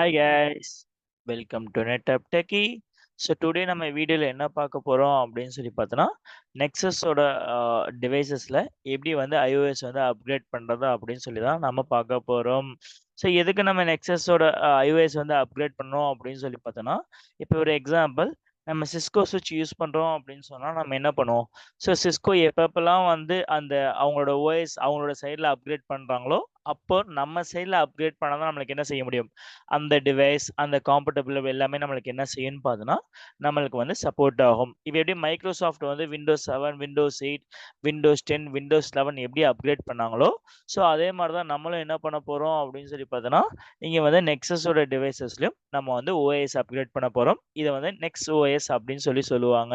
Hi guys, welcome to NetApp Techie. So today நம்ம வீடியோவில் என்ன பார்க்க போகிறோம் அப்படின்னு சொல்லி பார்த்தோன்னா நெக்ஸஸோட டிவைசஸில் எப்படி வந்து iOS வந்து அப்கிரேட் பண்ணுறது அப்படின்னு சொல்லி தான் நம்ம பார்க்க போகிறோம். ஸோ எதுக்கு நம்ம நெக்ஸஸோட iOS வந்து அப்கிரேட் பண்ணோம் அப்படின்னு சொல்லி பார்த்தோன்னா, இப்போ ஒரு எக்ஸாம்பிள் நம்ம சிஸ்கோ சுவிட்ச் யூஸ் பண்ணுறோம் அப்படின்னு சொன்னால் நம்ம என்ன பண்ணுவோம்? ஸோ சிஸ்கோ எப்பப்பெல்லாம் வந்து அந்த அவங்களோட ஓஎஸ் அவங்களோட சைடில் அப்கிரேட் பண்ணுறாங்களோ அப்போ நம்ம சைடில் அப்கிரேட் பண்ணால் தான் நம்மளுக்கு என்ன செய்ய முடியும்? அந்த டிவைஸ் அந்த காம்பட்டபிள் எல்லாமே நம்மளுக்கு என்ன செய்யும்னு பார்த்தோன்னா நம்மளுக்கு வந்து சப்போர்ட் ஆகும். இப்போ எப்படி மைக்ரோசாஃப்ட் வந்து விண்டோஸ் 7 விண்டோஸ் 8 விண்டோஸ் 10 விண்டோஸ் 11 எப்படி அப்கிரேட் பண்ணாங்களோ ஸோ அதே மாதிரி தான் நம்மளும் என்ன பண்ண போகிறோம் அப்படின்னு சொல்லி பார்த்தோன்னா இங்கே வந்து நெக்ஸஸோட டிவைசஸ்லையும் நம்ம வந்து ஓஎஸ் அப்கிரேட் பண்ண போகிறோம். இதை வந்து நெக்ஸ்ட் ஓஎஸ் அப்படின்னு சொல்லுவாங்க.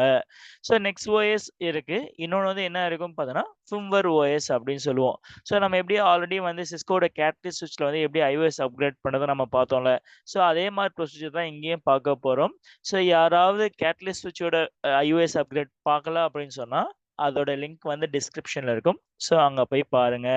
ஸோ நெக்ஸ்ட் ஓஎஸ் இருக்கு. இன்னொன்று வந்து என்ன இருக்குன்னு பார்த்தோன்னா ஃபிம்வேர் ஓஎஸ் அப்படின்னு சொல்லுவோம். ஸோ நம்ம எப்படி ஆல்ரெடி வந்து சிஸ்கோட கேட்டலிஸ்ட் சுவிட்சில் வந்து எப்படி iOS அப்கிரேட் பண்ணதை நம்ம பார்த்தோம்ல. ஸோ அதே மாதிரி ப்ரொசீஜர் தான் இங்கேயும் பார்க்க போகிறோம். ஸோ யாராவது கேட்டலிஸ்ட் சுவிட்சோட iOS அப்கிரேட் பார்க்கல அப்படின்னு சொன்னால் அதோட லிங்க் வந்து டிஸ்கிரிப்ஷனில் இருக்கும். ஸோ அங்கே போய் பாருங்க.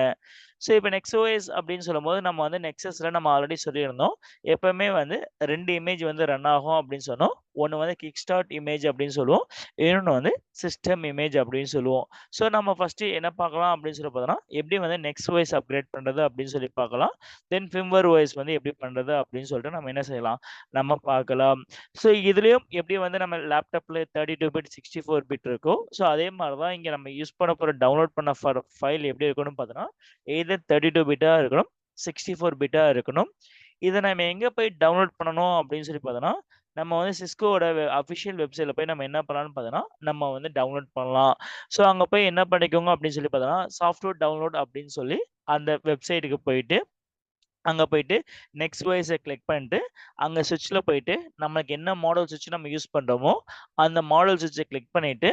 ஸோ இப்போ நெக்ஸ்ட் ஓஎஸ் அப்படின்னு சொல்லும்போது நம்ம வந்து நெக்ஸஸில் நம்ம ஆல்ரெடி சொல்லியிருந்தோம் எப்பவுமே வந்து 2 இமேஜ் வந்து ரன் ஆகும் அப்படின்னு சொன்னோம். ஒன்று வந்து கிக் ஸ்டார்ட் இமேஜ் அப்படின்னு சொல்லுவோம், இன்னொன்று வந்து சிஸ்டம் இமேஜ் அப்படின்னு சொல்லுவோம். ஸோ நம்ம ஃபஸ்ட்டு என்ன பார்க்கலாம் அப்படின்னு சொல்லி பார்த்தோம்னா எப்படி வந்து நெக்ஸ்ட் ஓஎஸ் அப்கிரேட் பண்ணுறது அப்படின்னு சொல்லி பார்க்கலாம். தென் ஃபிம்வேர் ஓஎஸ் வந்து எப்படி பண்ணுறது அப்படின்னு சொல்லிட்டு நம்ம என்ன செய்யலாம், நம்ம பார்க்கலாம். ஸோ இதுலேயும் எப்படி வந்து நம்ம லேப்டாப்பில் 32 பிட் 64 பிட் இருக்கும். ஸோ அதே மாதிரி தான் இங்கே நம்ம யூஸ் பண்ண போகிற டவுன்லோட் பண்ண ஃபைல் எப்படி இருக்கணும்னு பார்த்தோன்னா எய்தர் 32 பிட்டாக இருக்கணும் 64 பிட்டாக இருக்கணும். இதை நம்ம எங்கே போய் டவுன்லோட் பண்ணணும் அப்படின்னு சொல்லி பார்த்தோன்னா நம்ம வந்து சிஸ்கோவோட அஃபிஷியல் வெப்சைட்டில் போய் நம்ம என்ன பண்ணலாம்னு பார்த்தோன்னா நம்ம வந்து டவுன்லோட் பண்ணலாம். ஸோ அங்கே போய் என்ன பண்ணிக்கோங்க அப்படின்னு சொல்லி பார்த்தோன்னா சாஃப்ட்வேர் டவுன்லோட் அப்படின்னு சொல்லி அந்த வெப்சைட்டுக்கு போயிட்டு அங்கே போயிட்டு நெக்ஸ்ட் ஓஎஸை கிளிக் பண்ணிட்டு அங்கே சுவிட்சில் போயிட்டு நம்மளுக்கு என்ன மாடல் சுவிட்ச் நம்ம யூஸ் பண்ணுறோமோ அந்த மாடல் சுவிட்சை கிளிக் பண்ணிவிட்டு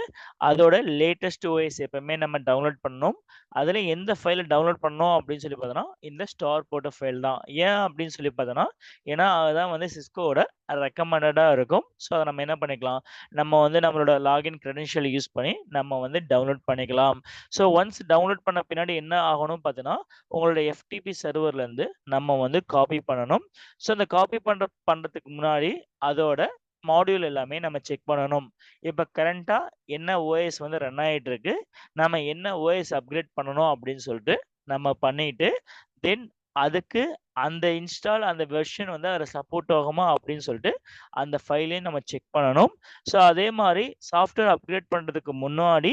அதோட லேட்டஸ்ட் ஓஎஸ் எப்பவுமே நம்ம டவுன்லோட் பண்ணணும். அதில் எந்த ஃபைலை டவுன்லோட் பண்ணோம் அப்படின்னு சொல்லி பார்த்தோன்னா இந்த ஸ்டார் போட்ட ஃபைல் தான். ஏன் அப்படின்னு சொல்லி பார்த்தோன்னா ஏன்னா அதுதான் வந்து சிஸ்கோவோட ரெக்கமெண்டடாக இருக்கும். ஸோ அதை நம்ம என்ன பண்ணிக்கலாம், நம்ம வந்து நம்மளோட லாகின் க்ரெடென்ஷியல் யூஸ் பண்ணி நம்ம வந்து டவுன்லோட் பண்ணிக்கலாம். ஸோ ஒன்ஸ் டவுன்லோட் பண்ண பின்னாடி என்ன ஆகணும் பார்த்தீங்கன்னா உங்களோட எஃப்டிபி சர்வர்லேருந்து நம்ம வந்து காப்பி பண்ணணும். ஸோ அந்த காப்பி பண்ணுறதுக்கு முன்னாடி அதோட மாடியூல் எல்லாமே நம்ம செக் பண்ணணும். இப்போ கரண்ட்டாக என்ன ஓஎஸ் வந்து ரன் ஆகிட்டு இருக்கு, நம்ம என்ன ஓஎஸ் அப்கிரேட் பண்ணணும் அப்படின்னு சொல்லிட்டு நம்ம பண்ணிட்டு தென் அதுக்கு அந்த இன்ஸ்டால் அந்த வெர்ஷன் வந்து அதில் சப்போர்ட் ஆகுமா அப்படின்னு சொல்லிட்டு அந்த ஃபைலையும் நம்ம செக் பண்ணணும். ஸோ அதே மாதிரி சாஃப்ட்வேர் அப்கிரேட் பண்ணுறதுக்கு முன்னாடி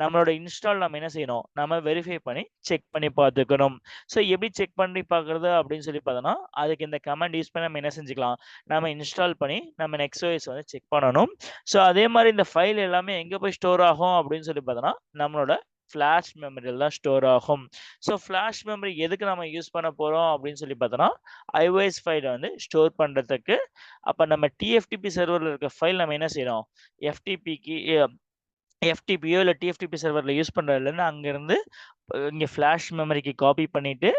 நம்மளோட இன்ஸ்டால் நம்ம என்ன செய்யணும், நம்ம வெரிஃபை பண்ணி செக் பண்ணி பார்த்துக்கணும். ஸோ எப்படி செக் பண்ணி பார்க்குறது அப்படின்னு சொல்லி பார்த்தோன்னா அதுக்கு இந்த கமெண்ட் யூஸ் பண்ணி நம்ம என்ன செஞ்சுக்கலாம், நம்ம இன்ஸ்டால் பண்ணி நம்ம நெக்ஸ்ட் ஓஎஸ் வந்து செக் பண்ணணும். ஸோ அதே மாதிரி இந்த ஃபைல் எல்லாமே எங்கே போய் ஸ்டோர் ஆகும் அப்படின்னு சொல்லி பார்த்தோன்னா நம்மளோட ஃப்ளாஷ் மெமரியில் தான் ஸ்டோர் ஆகும். ஸோ ஃப்ளாஷ் மெமரி எதுக்கு நம்ம யூஸ் பண்ண போகிறோம் அப்படின்னு சொல்லி பார்த்தோன்னா iOS ஃபைலை வந்து ஸ்டோர் பண்ணுறதுக்கு. அப்போ நம்ம டிஎஃப்டிபி சர்வரில் இருக்க ஃபைல் நம்ம என்ன செய்யணும், எஃப்டிபியோ இல்லை டிஎஃப்டிபி சர்வரில் யூஸ் பண்ணுறதுலேருந்து அங்கேருந்து இங்கே ஃப்ளாஷ் மெமரிக்கு காப்பி பண்ணிவிட்டு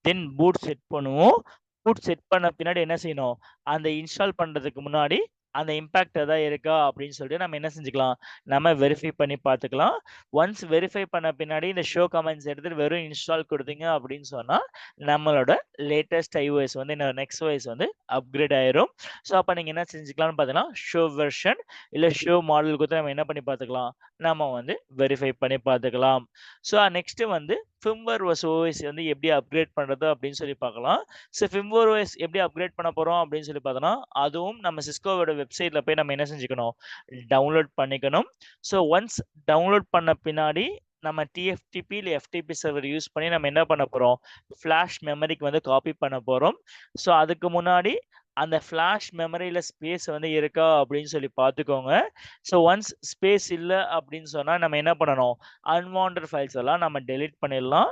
தென் பூட் செட் பண்ணுவோம். பூட் செட் பண்ண பின்னாடி என்ன செய்யணும், அந்த இன்ஸ்டால் பண்ணுறதுக்கு முன்னாடி அந்த இம்பேக்ட் எதாவது இருக்கா அப்படின்னு சொல்லிட்டு நம்ம என்ன செஞ்சுக்கலாம், நம்ம வெரிஃபை பண்ணி பார்த்துக்கலாம். ஒன்ஸ் வெரிஃபை பண்ண பின்னாடி இந்த ஷோ கமெண்ட்ஸ் எடுத்துட்டு வெறும் இன்ஸ்டால் கொடுத்தீங்க அப்படின்னு சொன்னால் நம்மளோட லேட்டஸ்ட் iOS வந்து நெக்ஸ்ட் OS வந்து அப்கிரேட் ஆயிரும். ஸோ அப்போ நீங்கள் என்ன செஞ்சுக்கலாம்னு பார்த்தீங்கன்னா ஷோ வெர்ஷன் இல்லை ஷோ மாடல் கொடுத்து நம்ம என்ன பண்ணி பார்த்துக்கலாம், நம்ம வந்து வெரிஃபை பண்ணி பார்த்துக்கலாம். ஸோ நெக்ஸ்ட் வந்து ஃபிம்வேர் ஓஎஸ் வந்து எப்படி அப்கிரேட் பண்ணுறது அப்படின்னு சொல்லி பார்க்கலாம். ஸோ ஃபிம்வேர் ஓஎஸ் எப்படி அப்கிரேட் பண்ண போகிறோம் அப்படின்னு சொல்லி பார்த்தோன்னா அதுவும் நம்ம சிஸ்கோவோட வெப்சைட்டில் போய் நம்ம என்ன செஞ்சுக்கணும், டவுன்லோட் பண்ணிக்கணும். ஸோ ஒன்ஸ் டவுன்லோட் பண்ண பின்னாடி நம்ம டிஎஃப்டிபி இல்லை எஃப்டிபி சர்வர் யூஸ் பண்ணி நம்ம என்ன பண்ண போகிறோம், ஃப்ளாஷ் மெமரிக்கு வந்து காப்பி பண்ண போகிறோம். ஸோ அதுக்கு முன்னாடி அந்த ஃப்ளாஷ் மெமரியில் ஸ்பேஸ் வந்து இருக்கா அப்படின்னு சொல்லி பார்த்துக்கோங்க. ஸோ ஒன்ஸ் ஸ்பேஸ் இல்லை அப்படின்னு சொன்னால் நம்ம என்ன பண்ணணும், அன்வான்ட் ஃபைல்ஸ் எல்லாம் நம்ம டெலீட் பண்ணிடலாம்.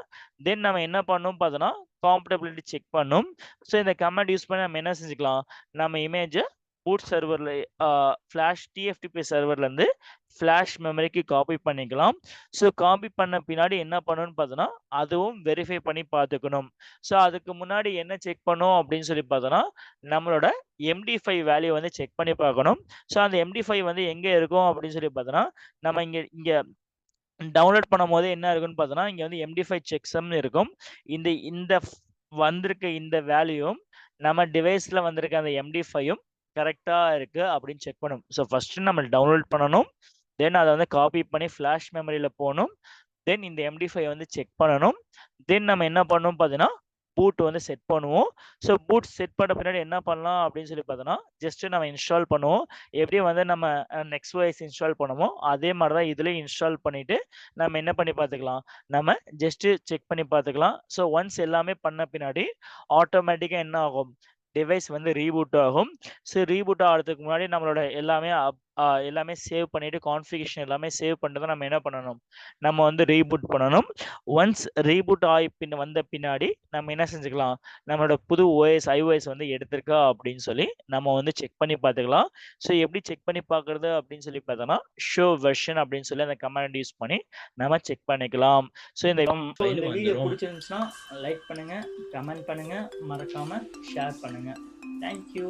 தென் நம்ம என்ன பண்ணணும் பார்த்தோன்னா காம்பட்டபிலிட்டி செக் பண்ணும். ஸோ இந்த கமெண்ட் யூஸ் பண்ணி நம்ம என்ன செஞ்சுக்கலாம், நம்ம இமேஜை பூட் சர்வரில் ஃப்ளாஷ் டிஎஃப்டிபி சர்வர்லேருந்து ஃப்ளாஷ் மெமரிக்கு காப்பி பண்ணிக்கலாம். ஸோ காப்பி பண்ண பின்னாடி என்ன பண்ணணும்னு பார்த்தோன்னா அதுவும் வெரிஃபை பண்ணி பார்த்துக்கணும். ஸோ அதுக்கு முன்னாடி என்ன செக் பண்ணோம் அப்படின்னு சொல்லி பார்த்தோன்னா நம்மளோட MD5 வேல்யூ வந்து செக் பண்ணி பார்க்கணும். ஸோ அந்த MD5 வந்து எங்கே இருக்கும் அப்படின்னு சொல்லி பார்த்தோன்னா நம்ம இங்கே டவுன்லோட் பண்ணும் போது என்ன இருக்குன்னு பார்த்தோன்னா இங்கே வந்து MD5 செக்ஸம்னு இருக்கும். இந்த வந்திருக்க இந்த வேல்யூவும் நம்ம டிவைஸ்ல வந்திருக்க அந்த MD5ம் கரெக்டா இருக்கு அப்படின்னு செக் பண்ணணும். ஸோ ஃபர்ஸ்ட் நம்ம டவுன்லோட் பண்ணணும். தென் அதை வந்து காப்பி பண்ணி ஃபிளாஷ் மெமரியில போகணும். தென் இந்த MD5 வந்து செக் பண்ணணும். தென் நம்ம என்ன பண்ணணும் பார்த்தீங்கன்னா பூட் வந்து செட் பண்ணுவோம். ஸோ பூட் செட் பண்ண பின்னாடி என்ன பண்ணலாம் அப்படின்னு சொல்லி பார்த்தோன்னா ஜஸ்ட் நம்ம இன்ஸ்டால் பண்ணுவோம். எப்படி வந்து நம்ம நெக்ஸ்ட்வைஸ் இன்ஸ்டால் பண்ணுமோ அதே மாதிரி தான் இதுலேயும் இன்ஸ்டால் பண்ணிட்டு நம்ம என்ன பண்ணி பார்த்துக்கலாம், நம்ம ஜஸ்ட் செக் பண்ணி பார்த்துக்கலாம். ஸோ ஒன்ஸ் எல்லாமே பண்ண பின்னாடி ஆட்டோமேட்டிக்காக என்ன ஆகும், டிவைஸ் வந்து ரீபூட் ஆகும். ஸோ ரீபூட் ஆகிறதுக்கு முன்னாடி நம்மளோட எல்லாமே சேவ் பண்ணிட்டு கான்ஃபிகரேஷன் எல்லாமே சேவ் பண்ணிட்டு தான் நம்ம என்ன பண்ணணும், நம்ம வந்து ரீபூட் பண்ணணும். ஒன்ஸ் ரீபூட் ஆகி வந்த பின்னாடி நம்ம என்ன செஞ்சுக்கலாம், நம்மளோட புது iOS வந்து எடுத்திருக்கா அப்படின்னு சொல்லி நம்ம வந்து செக் பண்ணி பார்த்துக்கலாம். ஸோ எப்படி செக் பண்ணி பார்க்கறது அப்படின்னு சொல்லி பார்த்தோம்னா ஷோ வெர்ஷன் அப்படின்னு சொல்லி அந்த கமாண்ட் யூஸ் பண்ணி நம்ம செக் பண்ணிக்கலாம். ஸோ இந்த வீடியோ பிடிச்சிருந்துச்சுன்னா லைக் பண்ணுங்க, கமெண்ட் பண்ணுங்க, மறக்காம ஷேர் பண்ணுங்க. தேங்க்யூ.